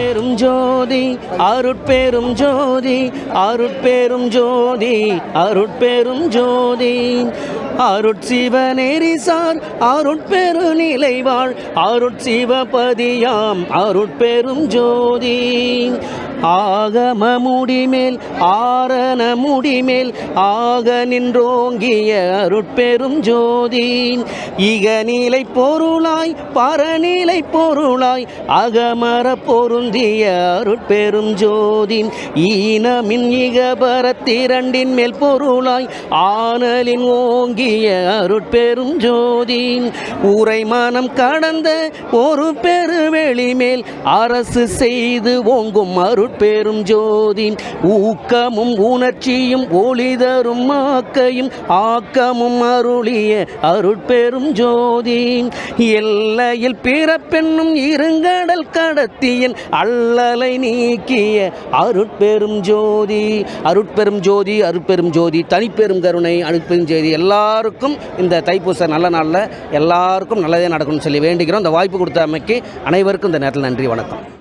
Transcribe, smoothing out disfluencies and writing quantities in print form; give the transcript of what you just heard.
அருட்பெரும் ஜோதி அருட்பெரும் ஜோதி அருட்பெரும் ஜோதி அருட்பெரும் ஜோதி அருட்சிவநெறிசார் அருட்பெரு நிலைவாழ் அருட்சிவபதியாம் அருட்பெரும் ஜோதி ஆகம முடிமேல் ஆரண முடிமேல் ஆக நின்றோங்கிய அருட்பெரும் ஜோதி இகநிலை பொருளாய் பரநிலை பொருளாய் அகமர பொருந்திய அருட்பெரும் ஜோதி ஈனமின் இகபரத்திரண்டின் மேல் பொருளாய் ஆனலின் ஓங்கிய அருட்பெரும் ஜோதி உரை மனம் கடந்த ஒரு பெருவெளி மேல் அரசு செய்து ஓங்கும் அருட்பெரும் ஜோதி ஊக்கமும் உணர்ச்சியும் ஒளிதரும் ஆக்கையும் ஆக்கமும் அருளிய அருட்பெரும் ஜோதி எல்லையில் பிறப்பென்னும் இருங்கடல் கடத்தியன் அல்லலை நீக்கிய அருட்பெரும் ஜோதி அருட்பெரும் ஜோதி அருட்பெரும் ஜோதி தனிப்பெரும் கருணை அருட்பெரும் ஜோதி எல்லாருக்கும் இந்த தைப்பூச நல்ல நாளில் எல்லாருக்கும் நல்லதே நடக்கணும்னு சொல்லி வேண்டுகிறோம். இந்த வாய்ப்பு கொடுத்த அமைக்கு அனைவருக்கும் இந்த நேரத்தில் நன்றி, வணக்கம்.